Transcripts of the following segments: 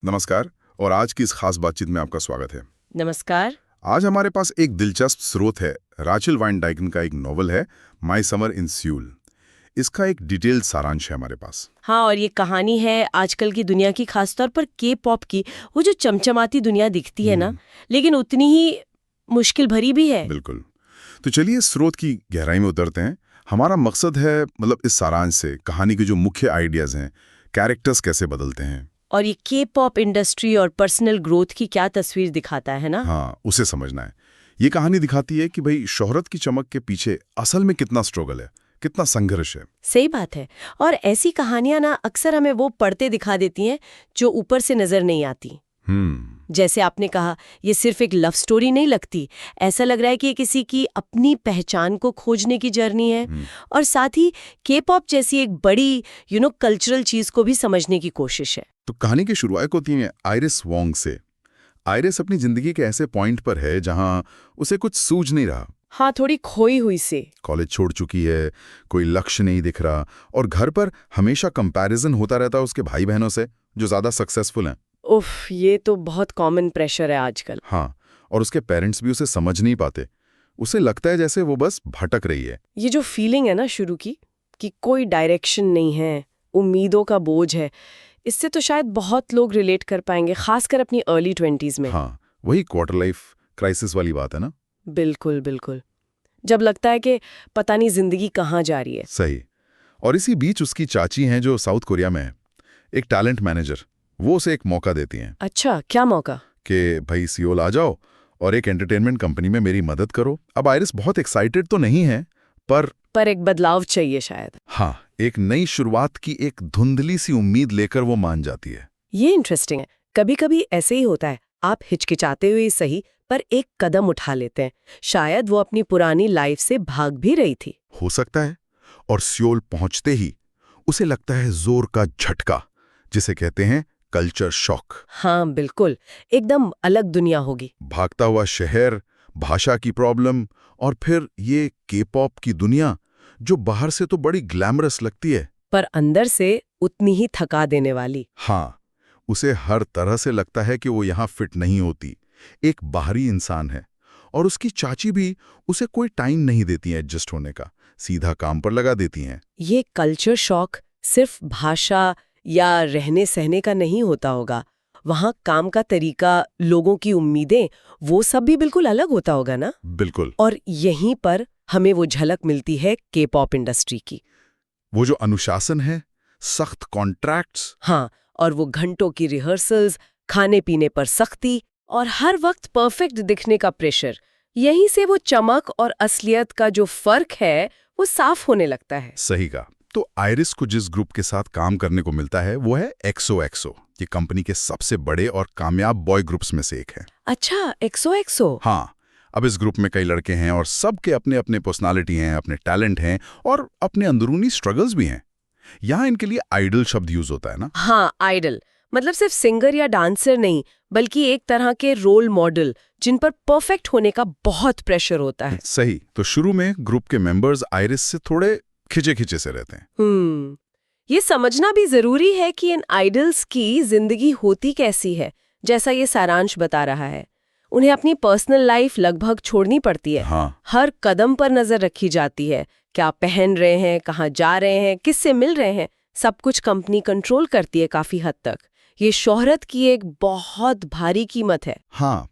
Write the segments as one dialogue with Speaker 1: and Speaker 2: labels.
Speaker 1: नमस्कार। और आज की इस खास बातचीत में आपका स्वागत है।
Speaker 2: नमस्कार।
Speaker 1: आज हमारे पास एक दिलचस्प स्रोत है। राचेल वाइन डाइकन का एक नॉवल है, माय समर इन सियोल। इसका एक डिटेल्ड सारांश है हमारे पास।
Speaker 2: हाँ, और ये कहानी है आजकल की दुनिया की, खासतौर पर के पॉप की। वो जो चमचमाती दुनिया दिखती है ना, लेकिन उतनी ही मुश्किल भरी भी है।
Speaker 1: बिल्कुल। तो चलिए इस स्रोत की गहराई में उतरते हैं। हमारा मकसद है इस सारांश से कहानी के जो मुख्य आइडियाज हैं, कैरेक्टर्स कैसे बदलते हैं,
Speaker 2: और ये के पॉप इंडस्ट्री और पर्सनल ग्रोथ की क्या तस्वीर दिखाता है ना।
Speaker 1: हाँ, उसे समझना है। ये कहानी दिखाती है कि भाई शोहरत की चमक के पीछे असल में कितना स्ट्रगल है, कितना संघर्ष है।
Speaker 2: सही बात है। और ऐसी कहानियां ना अक्सर हमें वो पढ़ते दिखा देती हैं जो ऊपर से नजर नहीं आती। जैसे आपने कहा, ये सिर्फ एक लव स्टोरी नहीं लगती। ऐसा लग रहा है कि ये किसी की अपनी पहचान को खोजने की जर्नी है, और साथ ही के पॉप जैसी एक बड़ी कल्चरल चीज को भी समझने की कोशिश है।
Speaker 1: तो कहानी की शुरुआत होती है आइरिस वोंग से। आइरिस अपनी जिंदगी के ऐसे पॉइंट पर है जहां उसे कुछ सूझ नहीं रहा।
Speaker 2: हाँ, थोड़ी खोई हुई से।
Speaker 1: कॉलेज छोड़ चुकी है, कोई लक्ष्य नहीं दिख रहा, और घर पर हमेशा कंपैरिजन होता रहता है उसके भाई बहनों से जो ज्यादा सक्सेसफुल हैं।
Speaker 2: उफ, ये तो बहुत कॉमन प्रेशर है आजकल।
Speaker 1: हाँ, और उसके पेरेंट्स भी उसे समझ नहीं पाते। उसे लगता है जैसे वो बस भटक रही है।
Speaker 2: ये जो फीलिंग है ना शुरू की, कि कोई डायरेक्शन नहीं है, उम्मीदों का बोझ है, इससे तो शायद बहुत लोग रिलेट कर पाएंगे, खासकर अपनी अर्ली 20s में।
Speaker 1: हाँ, वही क्वार्टर लाइफ क्राइसिस वाली बात है ना।
Speaker 2: बिल्कुल बिल्कुल। जब लगता है कि पता नहीं जिंदगी कहाँ जा रही है।
Speaker 1: सही। और इसी बीच उसकी चाची हैं जो साउथ कोरिया में है, एक टैलेंट मैनेजर। वो उसे एक मौका देती हैं।
Speaker 2: अच्छा, क्या मौका?
Speaker 1: कि भाई सियोल आ जाओ और एक एंटरटेनमेंट कंपनी में मेरी मदद करो। अब आइरिस बहुत एक्साइटेड तो नहीं है, पर
Speaker 2: एक बदलाव चाहिए शायद।
Speaker 1: हाँ, एक नई शुरुआत की एक धुंधली सी उम्मीद लेकर वो मान जाती है।
Speaker 2: ये इंटरेस्टिंग है। कभी कभी ऐसे ही होता है, आप हिचकिचाते हुए सही पर एक कदम उठा लेते हैं। शायद वो अपनी पुरानी लाइफ से भाग भी रही थी।
Speaker 1: हो सकता है। और सियोल पहुंचते ही उसे लगता है जोर का झटका, जिसे कहते हैं कल्चर शॉक।
Speaker 2: हाँ बिल्कुल, एकदम अलग दुनिया होगी।
Speaker 1: भागता हुआ शहर, भाषा की प्रॉब्लम, और फिर ये के पॉप की दुनिया जो बाहर से तो बड़ी ग्लैमरस लगती है,
Speaker 2: पर अंदर से उतनी ही थका देने वाली।
Speaker 1: हाँ, उसे हर तरह से लगता है कि वो यहाँ फिट नहीं होती, एक बाहरी इंसान है। और उसकी चाची भी उसे कोई टाइम नहीं देती है एडजस्ट होने का, सीधा काम पर लगा देती हैं।
Speaker 2: ये कल्चर शॉक सिर्फ भाषा या रहने सहने का नहीं होता होगा, वहाँ काम का तरीका, लोगों की उम्मीदें, वो सब भी बिल्कुल अलग होता होगा ना।
Speaker 1: बिल्कुल।
Speaker 2: और यहीं पर हमें वो झलक मिलती है के पॉप इंडस्ट्री की।
Speaker 1: वो जो अनुशासन है, सख्त कॉन्ट्रैक्ट्स।
Speaker 2: हाँ, और वो घंटों की रिहर्सल्स, खाने पीने पर सख्ती, और हर वक्त परफेक्ट दिखने का प्रेशर। यहीं से वो चमक और असलियत का जो फर्क है वो साफ होने लगता है।
Speaker 1: सही कहा। तो आइरिस को जिस ग्रुप के साथ काम करने को मिलता है वो है एक्सो एक्सो। ये कंपनी के सबसे बड़े और कामयाब बॉय ग्रुप्स में से एक है।
Speaker 2: अच्छा, एक्सो एक्सो।
Speaker 1: हाँ, अब इस ग्रुप में कई लड़के हैं और सबके अपने अपने पर्सनालिटी हैं, अपने टैलेंट हैं और अपने अंदरूनी स्ट्रगल्स भी हैं। यहाँ इनके लिए आइडल शब्द यूज होता है ना।
Speaker 2: हाँ, आइडल मतलब सिर्फ सिंगर या डांसर नहीं, बल्कि एक तरह के रोल मॉडल जिन पर परफेक्ट होने का बहुत प्रेशर होता है।
Speaker 1: सही। तो शुरू में ग्रुप के मेंबर्स आइरिस से थोड़े खिंचे खिंचे से रहते हैं।
Speaker 2: ये समझना भी जरूरी है कि इन आइडल्स की जिंदगी होती कैसी है। जैसा ये सारांश बता रहा है, उन्हें अपनी पर्सनल लाइफ लगभग छोड़नी पड़ती है।
Speaker 1: हाँ।
Speaker 2: हर कदम पर नजर रखी जाती है, क्या पहन रहे हैं, कहाँ जा रहे हैं, किससे मिल रहे हैं, सब कुछ कंपनी कंट्रोल करती है काफी हद तक। ये शोहरत की एक बहुत भारी कीमत है।
Speaker 1: हाँ,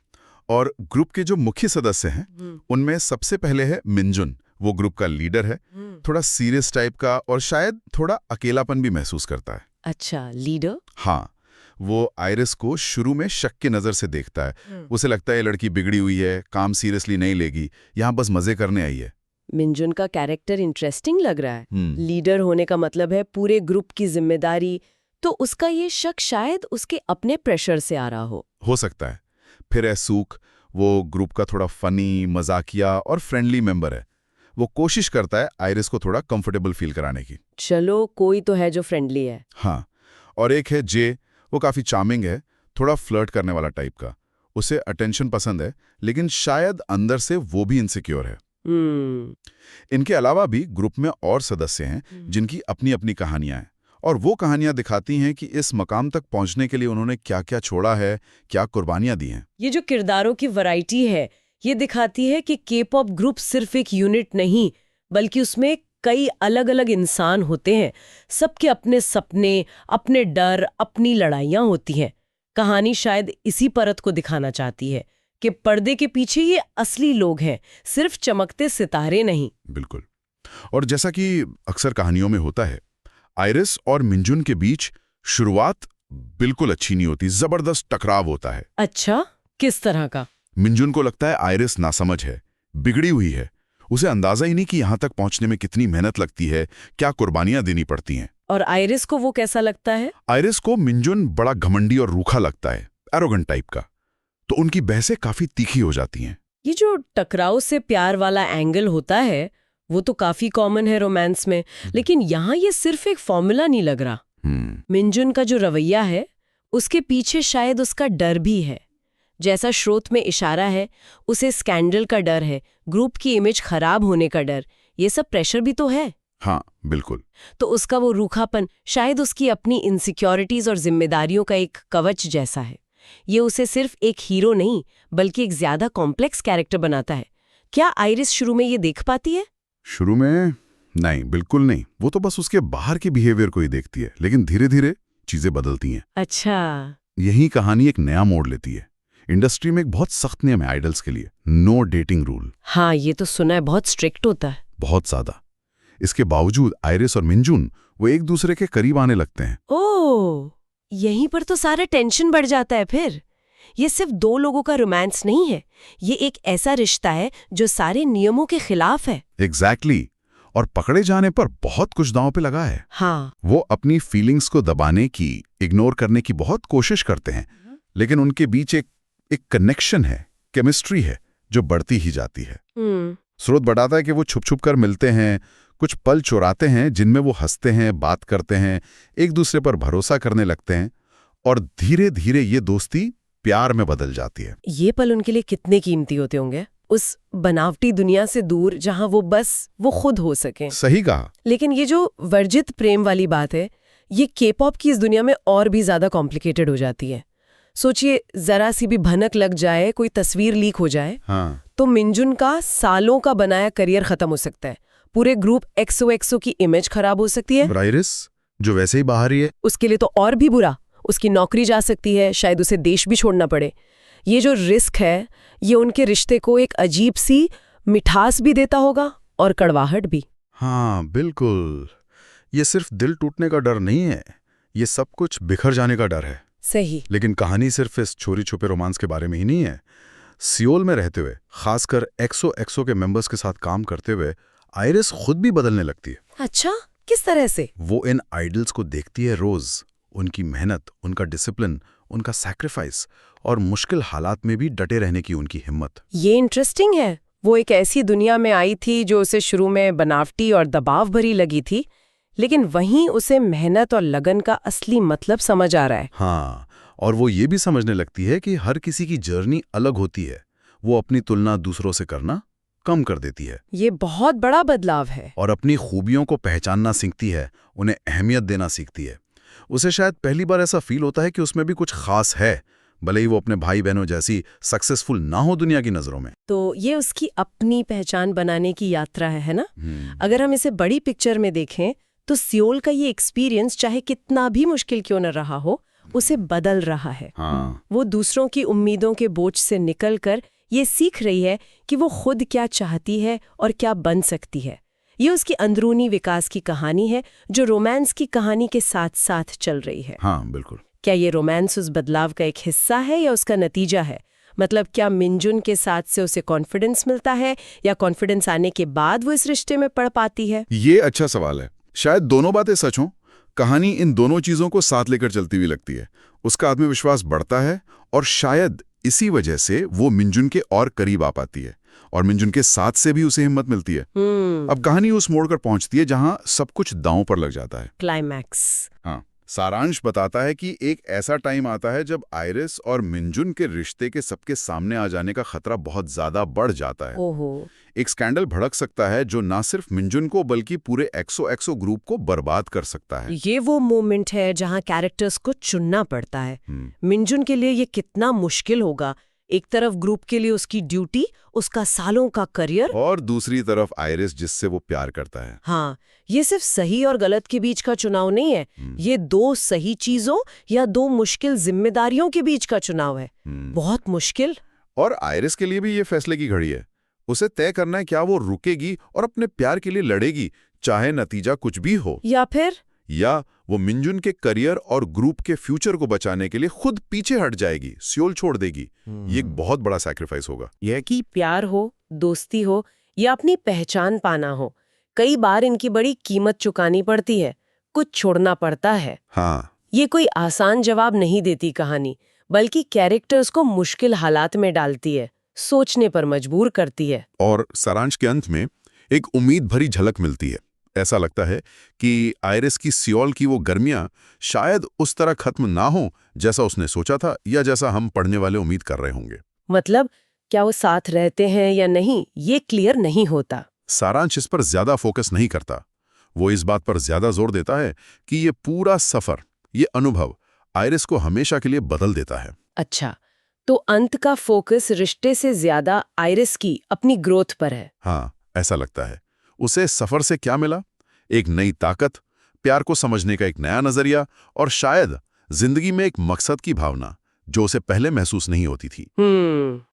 Speaker 1: और ग्रुप के जो मुख्य सदस्य हैं उनमें सबसे पहले है मिनजुन। वो ग्रुप का लीडर है, थोड़ा सीरियस टाइप का और शायद थोड़ा अकेलापन भी महसूस करता है।
Speaker 2: अच्छा, लीडर।
Speaker 1: हाँ, वो आइरिस को शुरू में शक की नज़र से देखता है। उसे लगता है ये लड़की बिगड़ी हुई है, काम सीरियसली नहीं लेगी, यहाँ बस मजे करने आई है।
Speaker 2: मिनजुन का कैरेक्टर इंटरेस्टिंग लग रहा है। लीडर होने का मतलब है पूरे ग्रुप की जिम्मेदारी, तो उसका ये शक शायद उसके अपने प्रेशर से आ रहा हो
Speaker 1: सकता है। फिर है सूक। वो ग्रुप का थोड़ा फनी, मजाकिया और फ्रेंडली मेंबर है। वो कोशिश करता है आइरिस को थोड़ा कंफर्टेबल फील कराने की।
Speaker 2: चलो, कोई तो है जो फ्रेंडली है।
Speaker 1: हाँ, और एक है जे। वो काफी चार्मिंग है, थोड़ा फ्लर्ट करने वाला टाइप का। उसे अटेंशन पसंद है, लेकिन शायद अंदर से वो भी इनसिक्योर है। इनके अलावा भी ग्रुप में और सदस्य हैं जिनकी अपनी अपनी कहानियां हैं और वो कहानियां दिखाती हैं कि इस मकाम तक पहुंचने के लिए उन्होंने क्या-क्या छोड़ा है, क्या कुर्बानियां दी हैं।
Speaker 2: ये जो किरदारों की वैरायटी है, ये दिखाती है कि के-पॉप ग्रुप सिर्फ एक यूनिट नहीं, बल्कि उसमें कई अलग-अलग इंसान होते हैं। सबके अपने सपने, अपने डर, अपनी लड़ाइयाँ होती हैं। कहानी शायद इसी परत को दिखाना चाहती है कि पर्दे के पीछे ये असली लोग हैं, सिर्फ चमकते सितारे नहीं।
Speaker 1: बिल्कुल। और जैसा कि अक्सर कहानियों में होता है, आइरिस और मिंजुन के बीच शुरुआत बिल्कुल अच्छी नहीं होती, जबरदस्त टकराव होता है।
Speaker 2: अच्छा, किस तरह का?
Speaker 1: मिंजुन को लगता है आइरिस नासमझ है, बिगड़ी हुई है। उसे अंदाजा ही नहीं कि यहां तक पहुंचने में कितनी मेहनत लगती है, क्या कुर्बानियां देनी पड़ती हैं।
Speaker 2: और आइरिस को वो कैसा लगता है?
Speaker 1: आइरिस को मिंजुन बड़ा घमंडी और रूखा लगता है, एरोगेंट टाइप का। तो उनकी बहसें काफी तीखी हो जाती हैं।
Speaker 2: ये जो टकराव से प्यार वाला एंगल होता है, वो तो काफी कॉमन है रोमांस में, लेकिन यहाँ ये सिर्फ एक फॉर्मूला नहीं लग रहा। मिंजुन का जो रवैया है, उसके पीछे शायद उसका डर भी है। जैसा स्रोत में इशारा है, उसे स्कैंडल का डर है, ग्रुप की इमेज खराब होने का डर, ये सब प्रेशर भी तो है।
Speaker 1: हाँ, बिल्कुल।
Speaker 2: तो उसका वो रूखापन शायद उसकी अपनी इनसिक्योरिटीज और जिम्मेदारियों का एक कवच जैसा है। ये उसे सिर्फ एक हीरो नहीं, बल्कि एक ज्यादा कॉम्प्लेक्स कैरेक्टर बनाता है। क्या आइरिस शुरू में ये देख पाती है?
Speaker 1: शुरू में नहीं, बिल्कुल नहीं। वो तो बस उसके बाहर के बिहेवियर को ही देखती है, लेकिन धीरे धीरे चीजें बदलती हैं।
Speaker 2: अच्छा।
Speaker 1: यही कहानी एक नया मोड़ लेती है। इंडस्ट्री में एक बहुत सख्त नियम है आइडल्स के लिए, नो डेटिंग रूल।
Speaker 2: हाँ, ये तो सुना है, बहुत स्ट्रिक्ट होता है।
Speaker 1: बहुत ज्यादा। इसके बावजूद आइरिस और मिंजुन वो एक दूसरे के करीब आने लगते हैं।
Speaker 2: ओह, यहीं पर तो सारा टेंशन बढ़ जाता है फिर। ये सिर्फ दो लोगों का रोमांस नहीं है, ये एक ऐसा रिश्ता है जो सारे नियमों के खिलाफ है।
Speaker 1: एग्जैक्टली। और पकड़े जाने पर बहुत कुछ दांव पे लगा है।
Speaker 2: हाँ।
Speaker 1: वो अपनी फीलिंग्स को दबाने की, इग्नोर करने की बहुत कोशिश करते हैं, लेकिन उनके बीच एक कनेक्शन है, केमिस्ट्री है, जो बढ़ती ही जाती है। स्रोत बताता है कि वो छुप छुप कर मिलते हैं, कुछ पल चुराते हैं जिनमें वो हंसते हैं, बात करते हैं, एक दूसरे पर भरोसा करने लगते हैं, और धीरे धीरे ये दोस्ती प्यार में बदल जाती है।
Speaker 2: ये पल उनके लिए कितने कीमती होते होंगे, उस बनावटी दुनिया से दूर जहां वो खुद हो सके।
Speaker 1: सही कहा।
Speaker 2: लेकिन ये जो वर्जित प्रेम वाली बात है, ये के-पॉप की इस दुनिया में और भी ज्यादा कॉम्प्लिकेटेड हो जाती है। सोचिए, जरा सी भी भनक लग जाए, कोई तस्वीर लीक हो जाए,
Speaker 1: हाँ।
Speaker 2: तो मिंजुन का सालों का बनाया करियर खत्म हो सकता है। पूरे ग्रुप एक्सो की इमेज खराब हो सकती है।
Speaker 1: आइरिस, जो वैसे ही बाहर ही है,
Speaker 2: उसके लिए तो और भी बुरा, उसकी नौकरी जा सकती है, शायद उसे देश भी छोड़ना पड़े। ये जो रिस्क है, ये उनके रिश्ते को एक अजीब सी मिठास भी देता होगा और कड़वाहट भी।
Speaker 1: हाँ, बिल्कुल। ये सिर्फ दिल टूटने का डर नहीं है, ये सब कुछ बिखर जाने का डर है।
Speaker 2: सही।
Speaker 1: लेकिन कहानी सिर्फ इस चोरी छुपे रोमांस के बारे में ही नहीं है। सियोल में रहते हुए, खासकर एक्सो के मेंबर्स के साथ काम करते हुए, आइरिस खुद भी बदलने लगती है।
Speaker 2: अच्छा, किस तरह से?
Speaker 1: वो इन आइडल्स को देखती है रोज, उनकी मेहनत, उनका डिसिप्लिन, उनका सैक्रिफाइस, और मुश्किल हालात में भी डटे रहने की उनकी हिम्मत।
Speaker 2: ये इंटरेस्टिंग है। वो एक ऐसी दुनिया में आई थी जो उसे शुरू में बनावटी और दबाव भरी लगी थी, लेकिन वहीं उसे मेहनत और लगन का असली मतलब समझ आ रहा है।
Speaker 1: हाँ, और वो ये भी समझने लगती है कि हर किसी की जर्नी अलग होती है। वो अपनी तुलना दूसरों से करना कम कर देती है।
Speaker 2: ये बहुत बड़ा बदलाव है।
Speaker 1: और अपनी खूबियों को पहचानना सीखती है, उन्हें अहमियत देना सीखती है। उसे शायद पहली बार ऐसा फील होता है कि उसमें भी कुछ खास है, भले ही वो अपने भाई बहनों जैसी सक्सेसफुल ना हो दुनिया की नजरों में।
Speaker 2: तो ये उसकी अपनी पहचान बनाने की यात्रा है ना? अगर हम इसे बड़ी पिक्चर में देखें, तो सियोल का ये एक्सपीरियंस चाहे कितना भी मुश्किल क्यों न रहा हो, उसे बदल रहा है।
Speaker 1: हाँ।
Speaker 2: वो दूसरों की उम्मीदों के बोझ से निकलकर ये सीख रही है कि वो खुद क्या चाहती है और क्या बन सकती है। ये उसकी अंदरूनी विकास की कहानी है, जो रोमांस की कहानी के साथ साथ चल रही है।
Speaker 1: हाँ, बिल्कुल।
Speaker 2: क्या ये रोमांस उस बदलाव का एक हिस्सा है या उसका नतीजा है? मतलब क्या मिंजुन के साथ से उसे कॉन्फिडेंस मिलता है, या कॉन्फिडेंस आने के बाद वो इस रिश्ते में पड़ पाती है?
Speaker 1: ये अच्छा सवाल है। शायद दोनों बातें सच हों। कहानी इन दोनों चीजों को साथ लेकर चलती हुई लगती है। उसका आत्मविश्वास बढ़ता है, और शायद इसी वजह से वो मिंजुन के और करीब आ पाती है, और मिंजुन के साथ से भी उसे हिम्मत मिलती है। अब कहानी उस मोड़ पर पहुंचती है जहां सब कुछ दांव पर लग जाता है।
Speaker 2: क्लाइमैक्स।
Speaker 1: हाँ, सारांश बताता है कि एक ऐसा टाइम आता है जब आइरिस और मिंजुन के रिश्ते के सबके सामने आ जाने का खतरा बहुत ज्यादा बढ़ जाता है।
Speaker 2: ओहो।
Speaker 1: एक स्कैंडल भड़क सकता है जो ना सिर्फ मिंजुन को बल्कि पूरे एक्सो ग्रुप को बर्बाद कर सकता है।
Speaker 2: ये वो मोमेंट है जहां कैरेक्टर्स को चुनना पड़ता है। मिंजुन के लिए ये कितना मुश्किल होगा। एक तरफ ग्रुप के लिए उसकी ड्यूटी, उसका सालों का करियर,
Speaker 1: और दूसरी तरफ आइरिस जिससे वो प्यार करता है।
Speaker 2: हाँ, ये सिर्फ सही और गलत के बीच का चुनाव नहीं है। ये दो सही चीजों या दो मुश्किल जिम्मेदारियों के बीच का चुनाव है। बहुत मुश्किल।
Speaker 1: और आइरिस के लिए भी ये फैसले की घड़ी है। उसे तय करना है क्या वो रुकेगी और अपने प्यार के लिए लड़ेगी, चाहे नतीजा कुछ भी हो, या वो मिंजुन के करियर और ग्रुप के फ्यूचर को बचाने के लिए खुद पीछे हट जाएगी, सियोल छोड़ देगी। ये एक बहुत बड़ा सैक्रिफाइस होगा।
Speaker 2: यह कि प्यार हो, दोस्ती हो या अपनी पहचान पाना हो, कई बार इनकी बड़ी कीमत चुकानी पड़ती है, कुछ छोड़ना पड़ता है।
Speaker 1: हाँ,
Speaker 2: ये कोई आसान जवाब नहीं देती कहानी, बल्कि कैरेक्टर्स को मुश्किल हालात में डालती है, सोचने पर मजबूर करती है।
Speaker 1: और सारांश के अंत में एक उम्मीद भरी झलक मिलती है। ऐसा लगता है कि आइरिस की सियोल की वो गर्मियां शायद उस तरह खत्म ना हो जैसा उसने सोचा था, या जैसा हम पढ़ने वाले उम्मीद कर रहे होंगे।
Speaker 2: मतलब क्या वो साथ रहते हैं या नहीं, ये क्लियर नहीं होता।
Speaker 1: सारांश इस पर ज्यादा फोकस नहीं करता। वो इस बात पर ज्यादा जोर देता है कि ये पूरा सफर, ये अनुभव आइरिस को हमेशा के लिए बदल देता है।
Speaker 2: अच्छा, तो अंत का फोकस रिश्ते से ज्यादा आइरिस की अपनी ग्रोथ पर है।
Speaker 1: हाँ, ऐसा लगता है। उसे सफर से क्या मिला? एक नई ताकत, प्यार को समझने का एक नया नजरिया, और शायद जिंदगी में एक मकसद की भावना जो उसे पहले महसूस नहीं होती थी।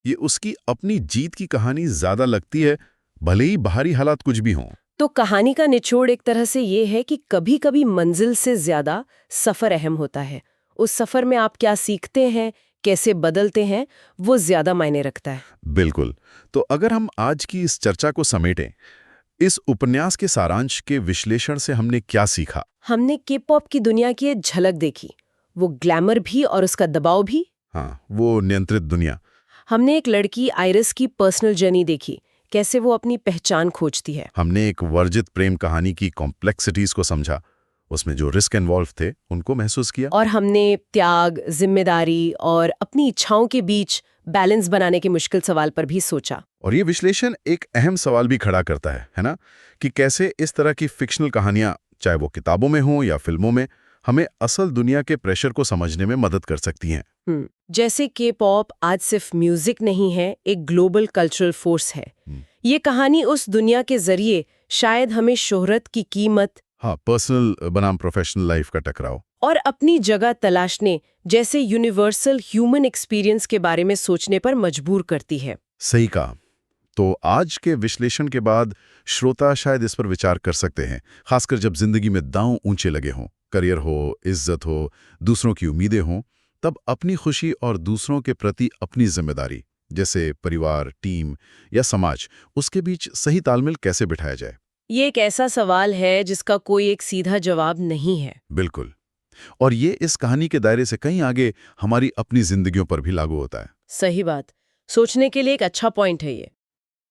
Speaker 1: ये उसकी अपनी जीत की कहानी ज्यादा लगती है, भले ही बाहरी हालात कुछ भी हों।
Speaker 2: तो कहानी का निचोड़ एक तरह से ये है कि कभी-कभी मंजिल से ज्यादा सफर अहम होता है। उस सफर में आप क्या सीखते हैं, कैसे बदलते हैं, वो ज्यादा मायने रखता है।
Speaker 1: बिल्कुल। तो अगर हम आज की इस चर्चा को समेटें, इस उपन्यास के सारांश के विश्लेषण से हमने क्या सीखा?
Speaker 2: हमने के-पॉप की दुनिया की एक झलक देखी, वो ग्लैमर भी और उसका दबाव भी।
Speaker 1: हाँ, वो नियंत्रित दुनिया।
Speaker 2: हमने एक लड़की आइरिस की पर्सनल जर्नी देखी, कैसे वो अपनी पहचान खोजती है।
Speaker 1: हमने एक वर्जित प्रेम कहानी की कॉम्प्लेक्सिटीज को समझा, उसमें जो रिस्क इन्वॉल्व थे उनको महसूस किया।
Speaker 2: और हमने त्याग, जिम्मेदारी और अपनी इच्छाओं के बीच बैलेंस बनाने के मुश्किल सवाल पर भी सोचा।
Speaker 1: और ये विश्लेषण एक अहम सवाल भी खड़ा करता है ना, कि कैसे इस तरह की फिक्शनल कहानियां, चाहे वो किताबों में हो या फिल्मों में, हमें असल दुनिया के प्रेशर को समझने में मदद कर सकती हैं।
Speaker 2: जैसे के-पॉप आज सिर्फ म्यूजिक नहीं है, एक ग्लोबल कल्चरल फोर्स है। ये कहानी उस दुनिया के जरिए शायद हमें शोहरत की कीमत,
Speaker 1: हाँ, पर्सनल बनाम प्रोफेशनल लाइफ का टकराव,
Speaker 2: और अपनी जगह तलाशने जैसे यूनिवर्सल ह्यूमन एक्सपीरियंस के बारे में सोचने पर मजबूर करती है।
Speaker 1: सही कहा। तो आज के विश्लेषण के बाद श्रोता शायद इस पर विचार कर सकते हैं, खासकर जब जिंदगी में दांव ऊंचे लगे हों, करियर हो, इज्जत हो, दूसरों की उम्मीदें हों, तब अपनी खुशी और दूसरों के प्रति अपनी जिम्मेदारी, जैसे परिवार, टीम या समाज, उसके बीच सही तालमेल कैसे बिठाया जाए।
Speaker 2: ये एक ऐसा सवाल है जिसका कोई एक सीधा जवाब नहीं है।
Speaker 1: बिल्कुल। और ये इस कहानी के दायरे से कहीं आगे हमारी अपनी जिंदगियों पर भी लागू होता है।
Speaker 2: सही बात। सोचने के लिए एक अच्छा पॉइंट है ये।